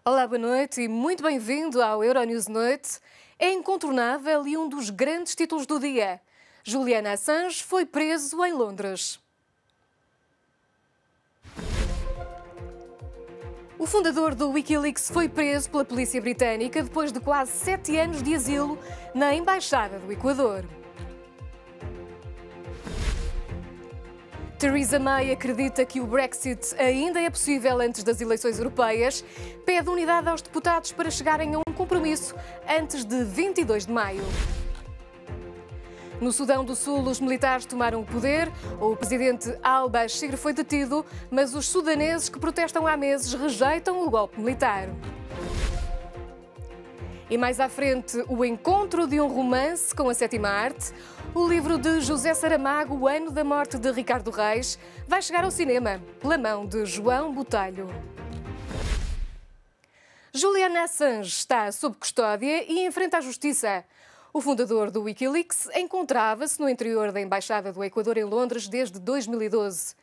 Olá, boa noite e muito bem-vindo ao Euronews Noite. É incontornável e um dos grandes títulos do dia. Julian Assange foi preso em Londres. O fundador do Wikileaks foi preso pela polícia britânica depois de quase 7 anos de asilo na Embaixada do Equador. Theresa May acredita que o Brexit ainda é possível antes das eleições europeias, pede unidade aos deputados para chegarem a um compromisso antes de 22 de maio. No Sudão do Sul, os militares tomaram o poder. O presidente al-Bashir foi detido, mas os sudaneses que protestam há meses rejeitam o golpe militar. E mais à frente, o encontro de um romance com a sétima arte. O livro de José Saramago, O Ano da Morte de Ricardo Reis, vai chegar ao cinema, pela mão de João Botelho. Julian Assange está sob custódia e enfrenta a justiça. O fundador do Wikileaks encontrava-se no interior da Embaixada do Equador em Londres desde 2012.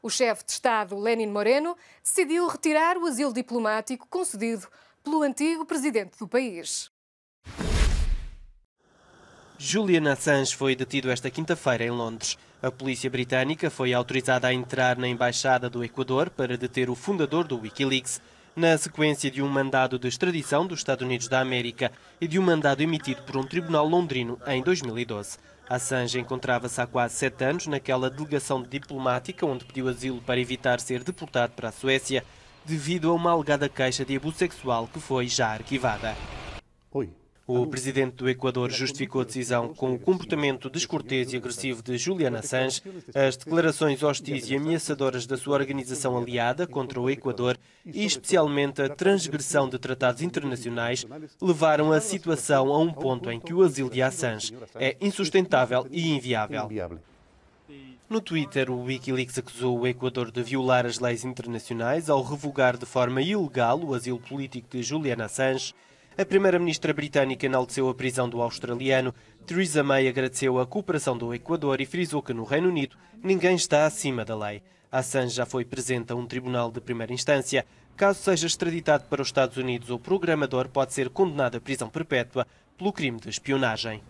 O chefe de Estado, Lenin Moreno, decidiu retirar o asilo diplomático concedido pelo antigo presidente do país. Julian Assange foi detido esta quinta-feira em Londres. A polícia britânica foi autorizada a entrar na Embaixada do Equador para deter o fundador do Wikileaks, na sequência de um mandado de extradição dos Estados Unidos da América e de um mandado emitido por um tribunal londrino em 2012. Assange encontrava-se há quase 7 anos naquela delegação diplomática onde pediu asilo para evitar ser deportado para a Suécia devido a uma alegada queixa de abuso sexual que foi já arquivada. O presidente do Equador justificou a decisão com o comportamento descortês e agressivo de Julian Assange, as declarações hostis e ameaçadoras da sua organização aliada contra o Equador e especialmente a transgressão de tratados internacionais levaram a situação a um ponto em que o asilo de Assange é insustentável e inviável. No Twitter, o Wikileaks acusou o Equador de violar as leis internacionais ao revogar de forma ilegal o asilo político de Julian Assange. A primeira-ministra britânica enalteceu a prisão do australiano. Theresa May agradeceu a cooperação do Equador e frisou que no Reino Unido ninguém está acima da lei. Assange já foi presente a um tribunal de primeira instância. Caso seja extraditado para os Estados Unidos, o programador pode ser condenado à prisão perpétua pelo crime de espionagem.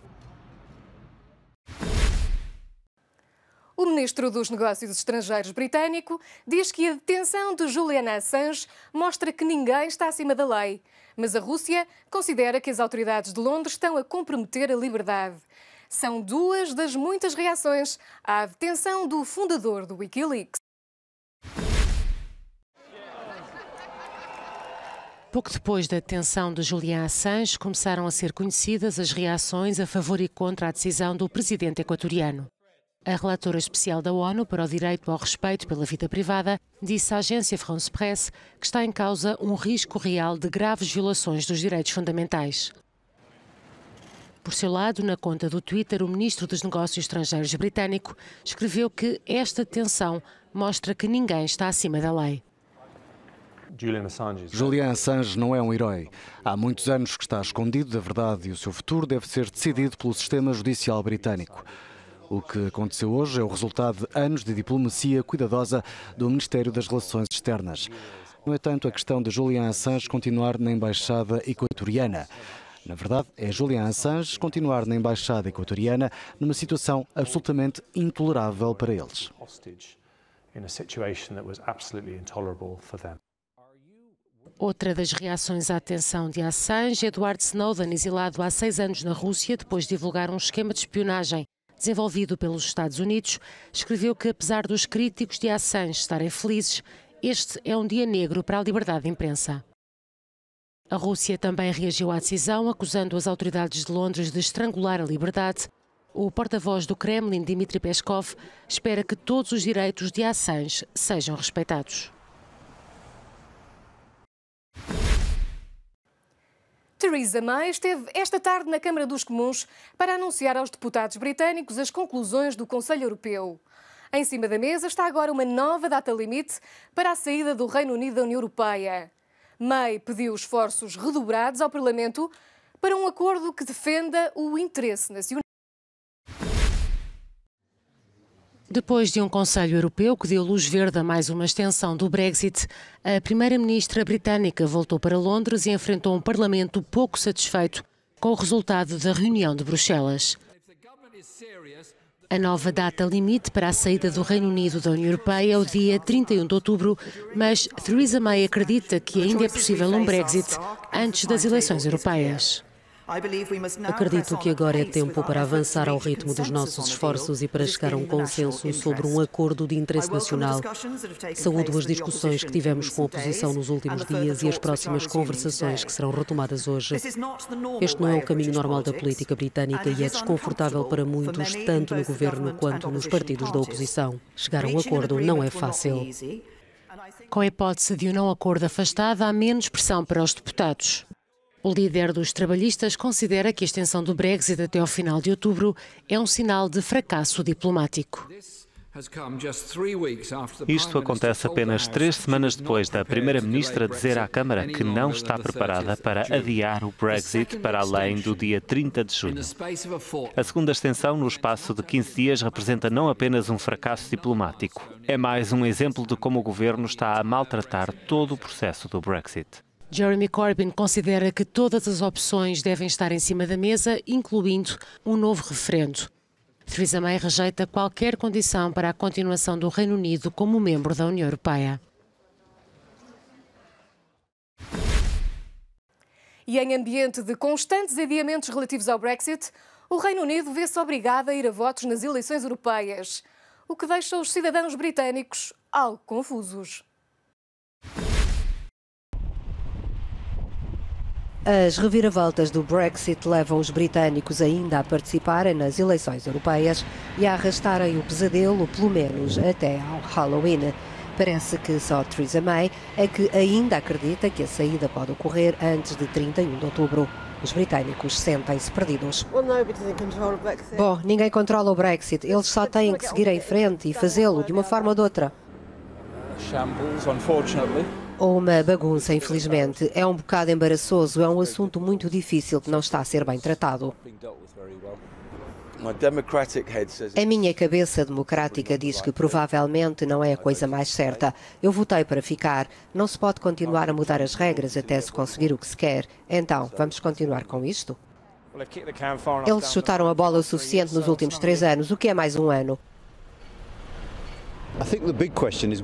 O ministro dos Negócios Estrangeiros britânico diz que a detenção de Julian Assange mostra que ninguém está acima da lei. Mas a Rússia considera que as autoridades de Londres estão a comprometer a liberdade. São duas das muitas reações à detenção do fundador do Wikileaks. Pouco depois da detenção de Julian Assange, começaram a ser conhecidas as reações a favor e contra a decisão do presidente equatoriano. A relatora especial da ONU para o direito ao respeito pela vida privada disse à agência France Presse que está em causa um risco real de graves violações dos direitos fundamentais. Por seu lado, na conta do Twitter, o ministro dos Negócios Estrangeiros britânico escreveu que esta detenção mostra que ninguém está acima da lei. Julian Assange não é um herói. Há muitos anos que está escondido da verdade e o seu futuro deve ser decidido pelo sistema judicial britânico. O que aconteceu hoje é o resultado de anos de diplomacia cuidadosa do Ministério das Relações Externas. No entanto, a questão de Julian Assange continuar na Embaixada Equatoriana. Na verdade, é Julian Assange continuar na Embaixada Equatoriana numa situação absolutamente intolerável para eles. Outra das reações à detenção de Assange, Edward Snowden, exilado há 6 anos na Rússia depois de divulgar um esquema de espionagem desenvolvido pelos Estados Unidos, escreveu que, apesar dos críticos de Assange estarem felizes, este é um dia negro para a liberdade de imprensa. A Rússia também reagiu à decisão, acusando as autoridades de Londres de estrangular a liberdade. O porta-voz do Kremlin, Dmitry Peskov, espera que todos os direitos de Assange sejam respeitados. Theresa May esteve esta tarde na Câmara dos Comuns para anunciar aos deputados britânicos as conclusões do Conselho Europeu. Em cima da mesa está agora uma nova data-limite para a saída do Reino Unido da União Europeia. May pediu esforços redobrados ao Parlamento para um acordo que defenda o interesse nacional. Depois de um Conselho Europeu que deu luz verde a mais uma extensão do Brexit, a primeira-ministra britânica voltou para Londres e enfrentou um parlamento pouco satisfeito com o resultado da reunião de Bruxelas. A nova data limite para a saída do Reino Unido da União Europeia é o dia 31 de outubro, mas Theresa May acredita que ainda é possível um Brexit antes das eleições europeias. Acredito que agora é tempo para avançar ao ritmo dos nossos esforços e para chegar a um consenso sobre um acordo de interesse nacional. Saúdo as discussões que tivemos com a oposição nos últimos dias e as próximas conversações que serão retomadas hoje. Este não é o caminho normal da política britânica e é desconfortável para muitos, tanto no governo quanto nos partidos da oposição. Chegar a um acordo não é fácil. Com a hipótese de um não acordo afastado, há menos pressão para os deputados. O líder dos trabalhistas considera que a extensão do Brexit até ao final de outubro é um sinal de fracasso diplomático. Isto acontece apenas 3 semanas depois da primeira-ministra dizer à Câmara que não está preparada para adiar o Brexit para além do dia 30 de junho. A segunda extensão, no espaço de 15 dias, representa não apenas um fracasso diplomático, é mais um exemplo de como o governo está a maltratar todo o processo do Brexit. Jeremy Corbyn considera que todas as opções devem estar em cima da mesa, incluindo um novo referendo. Theresa May rejeita qualquer condição para a continuação do Reino Unido como membro da União Europeia. E em ambiente de constantes adiamentos relativos ao Brexit, o Reino Unido vê-se obrigado a ir a votos nas eleições europeias, o que deixa os cidadãos britânicos algo confusos. As reviravoltas do Brexit levam os britânicos ainda a participarem nas eleições europeias e a arrastarem o pesadelo, pelo menos até ao Halloween. Parece que só Theresa May é que ainda acredita que a saída pode ocorrer antes de 31 de outubro. Os britânicos sentem-se perdidos. Bom, ninguém controla o Brexit. Eles só têm que seguir em frente e fazê-lo de uma forma ou de outra. Ou uma bagunça, infelizmente. É um bocado embaraçoso, é um assunto muito difícil que não está a ser bem tratado. A minha cabeça democrática diz que provavelmente não é a coisa mais certa. Eu votei para ficar. Não se pode continuar a mudar as regras até se conseguir o que se quer. Então, vamos continuar com isto? Eles chutaram a bola o suficiente nos últimos 3 anos. O que é mais um ano?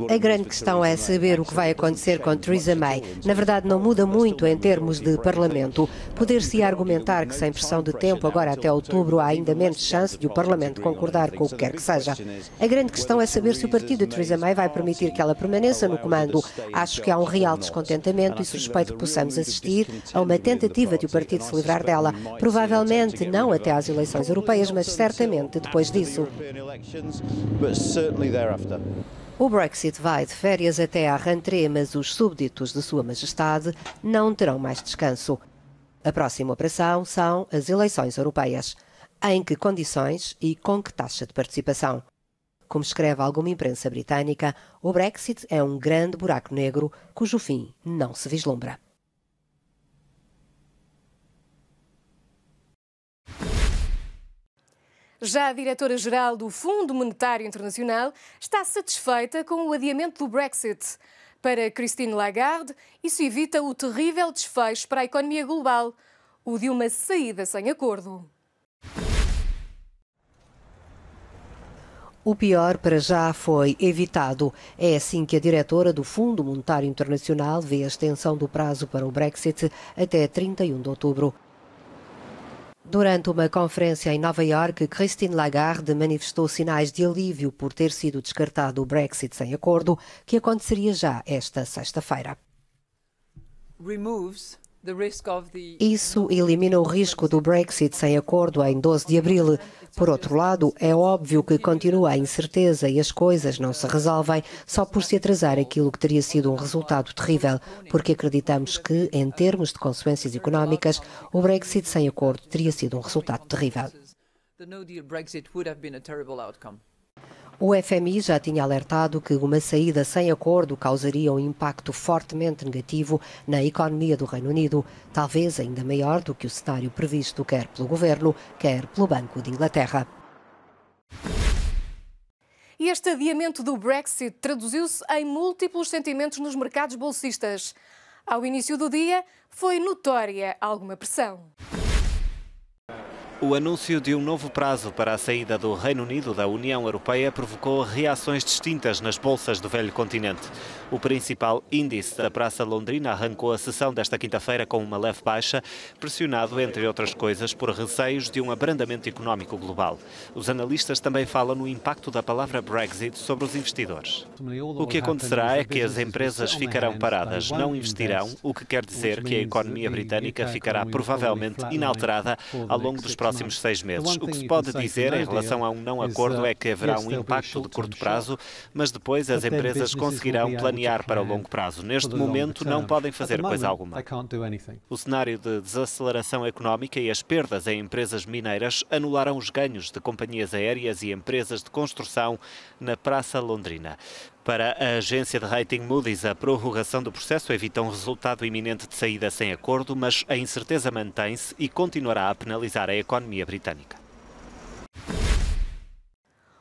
A grande questão é saber o que vai acontecer com Theresa May. Na verdade, não muda muito em termos de Parlamento. Poder-se argumentar que sem pressão de tempo, agora até outubro, há ainda menos chance de o Parlamento concordar com o que quer que seja. A grande questão é saber se o partido de Theresa May vai permitir que ela permaneça no comando. Acho que há um real descontentamento e suspeito que possamos assistir a uma tentativa de o partido se livrar dela. Provavelmente não até às eleições europeias, mas certamente depois disso. O Brexit vai de férias até à rentrée, mas os súbditos de Sua Majestade não terão mais descanso. A próxima operação são as eleições europeias. Em que condições e com que taxa de participação? Como escreve alguma imprensa britânica, o Brexit é um grande buraco negro cujo fim não se vislumbra. Já a diretora-geral do Fundo Monetário Internacional está satisfeita com o adiamento do Brexit. Para Christine Lagarde, isso evita o terrível desfecho para a economia global, o de uma saída sem acordo. O pior para já foi evitado. É assim que a diretora do Fundo Monetário Internacional vê a extensão do prazo para o Brexit até 31 de outubro. Durante uma conferência em Nova Iorque, Christine Lagarde manifestou sinais de alívio por ter sido descartado o Brexit sem acordo, que aconteceria já esta sexta-feira. Isso elimina o risco do Brexit sem acordo em 12 de abril. Por outro lado, é óbvio que continua a incerteza e as coisas não se resolvem só por se atrasar aquilo que teria sido um resultado terrível, porque acreditamos que, em termos de consequências económicas, o Brexit sem acordo teria sido um resultado terrível. O FMI já tinha alertado que uma saída sem acordo causaria um impacto fortemente negativo na economia do Reino Unido, talvez ainda maior do que o cenário previsto quer pelo Governo, quer pelo Banco de Inglaterra. E este adiamento do Brexit traduziu-se em múltiplos sentimentos nos mercados bolsistas. Ao início do dia, foi notória alguma pressão. O anúncio de um novo prazo para a saída do Reino Unido da União Europeia provocou reações distintas nas bolsas do velho continente. O principal índice da Praça Londrina arrancou a sessão desta quinta-feira com uma leve baixa, pressionado, entre outras coisas, por receios de um abrandamento económico global. Os analistas também falam no impacto da palavra Brexit sobre os investidores. O que acontecerá é que as empresas ficarão paradas, não investirão, o que quer dizer que a economia britânica ficará provavelmente inalterada ao longo dos próximos 6 meses. O que se pode dizer em relação a um não acordo é que haverá um impacto de curto prazo, mas depois as empresas conseguirão planear para o longo prazo. Neste momento não podem fazer coisa alguma. O cenário de desaceleração económica e as perdas em empresas mineiras anularam os ganhos de companhias aéreas e empresas de construção na Praça Londrina. Para a agência de rating Moody's, a prorrogação do processo evita um resultado iminente de saída sem acordo, mas a incerteza mantém-se e continuará a penalizar a economia britânica.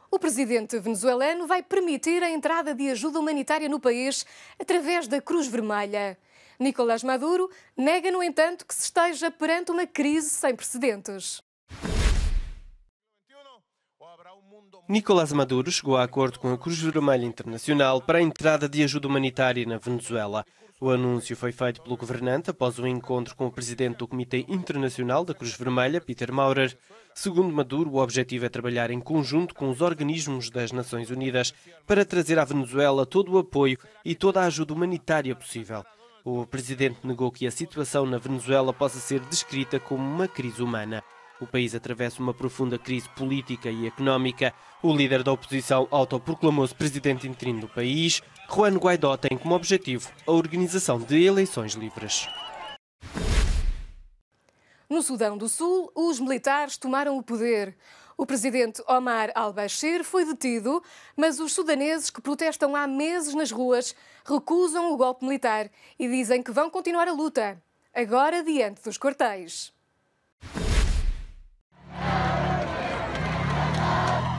O presidente venezuelano vai permitir a entrada de ajuda humanitária no país através da Cruz Vermelha. Nicolás Maduro nega, no entanto, que se esteja perante uma crise sem precedentes. Nicolás Maduro chegou a acordo com a Cruz Vermelha Internacional para a entrada de ajuda humanitária na Venezuela. O anúncio foi feito pelo governante após um encontro com o presidente do Comitê Internacional da Cruz Vermelha, Peter Maurer. Segundo Maduro, o objetivo é trabalhar em conjunto com os organismos das Nações Unidas para trazer à Venezuela todo o apoio e toda a ajuda humanitária possível. O presidente negou que a situação na Venezuela possa ser descrita como uma crise humana. O país atravessa uma profunda crise política e económica. O líder da oposição autoproclamou-se presidente interino do país. Juan Guaidó tem como objetivo a organização de eleições livres. No Sudão do Sul, os militares tomaram o poder. O presidente Omar al-Bashir foi detido, mas os sudaneses que protestam há meses nas ruas recusam o golpe militar e dizem que vão continuar a luta, agora diante dos quartéis.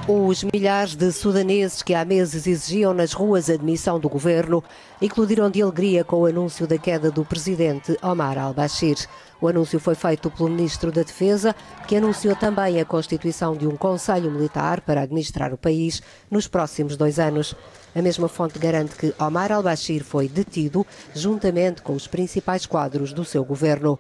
Os milhares de sudaneses que há meses exigiam nas ruas a demissão do governo eclodiram de alegria com o anúncio da queda do presidente Omar al-Bashir. O anúncio foi feito pelo ministro da Defesa, que anunciou também a constituição de um conselho militar para administrar o país nos próximos 2 anos. A mesma fonte garante que Omar al-Bashir foi detido juntamente com os principais quadros do seu governo.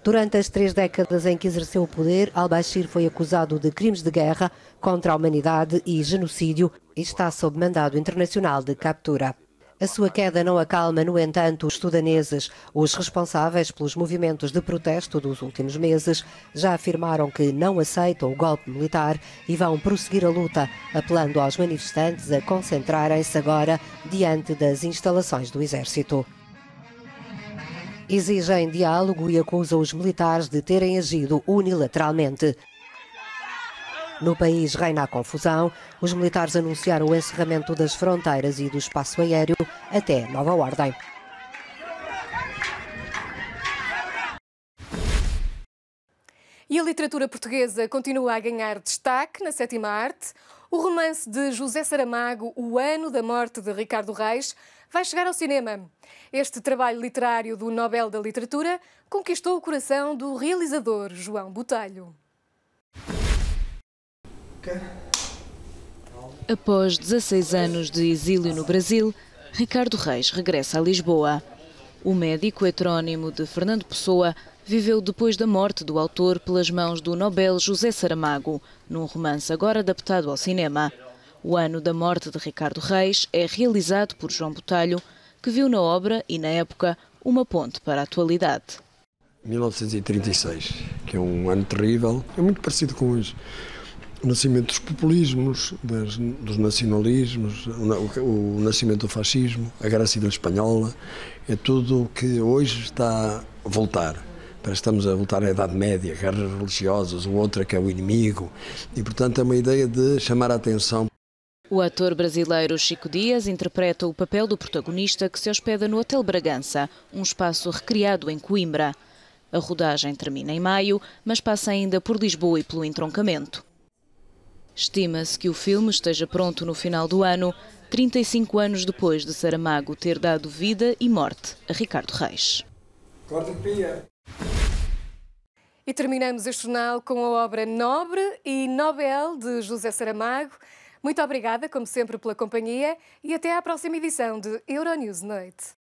Durante as 3 décadas em que exerceu o poder, al-Bashir foi acusado de crimes de guerra contra a humanidade e genocídio e está sob mandado internacional de captura. A sua queda não acalma, no entanto, os sudaneses. Os responsáveis pelos movimentos de protesto dos últimos meses já afirmaram que não aceitam o golpe militar e vão prosseguir a luta, apelando aos manifestantes a concentrarem-se agora diante das instalações do exército. Exigem diálogo e acusam os militares de terem agido unilateralmente. No país reina a confusão. Os militares anunciaram o encerramento das fronteiras e do espaço aéreo até nova ordem. E a literatura portuguesa continua a ganhar destaque na 7ª arte. O romance de José Saramago, O Ano da Morte de Ricardo Reis, vai chegar ao cinema. Este trabalho literário do Nobel da Literatura conquistou o coração do realizador João Botelho. Após 16 anos de exílio no Brasil, Ricardo Reis regressa a Lisboa. O médico heterónimo de Fernando Pessoa viveu depois da morte do autor pelas mãos do Nobel José Saramago, num romance agora adaptado ao cinema. O Ano da Morte de Ricardo Reis é realizado por João Botelho, que viu na obra e na época uma ponte para a atualidade. 1936, que é um ano terrível, é muito parecido com hoje. O nascimento dos populismos, dos nacionalismos, o nascimento do fascismo, a Guerra Civil Espanhola, é tudo o que hoje está a voltar. Estamos a voltar à Idade Média, guerras religiosas, o outro é que é o inimigo, e portanto é uma ideia de chamar a atenção. O ator brasileiro Chico Dias interpreta o papel do protagonista que se hospeda no Hotel Bragança, um espaço recriado em Coimbra. A rodagem termina em maio, mas passa ainda por Lisboa e pelo entroncamento. Estima-se que o filme esteja pronto no final do ano, 35 anos depois de Saramago ter dado vida e morte a Ricardo Reis. E terminamos este jornal com a obra Nobre e Nobel de José Saramago. Muito obrigada, como sempre, pela companhia e até à próxima edição de Euronews Noite.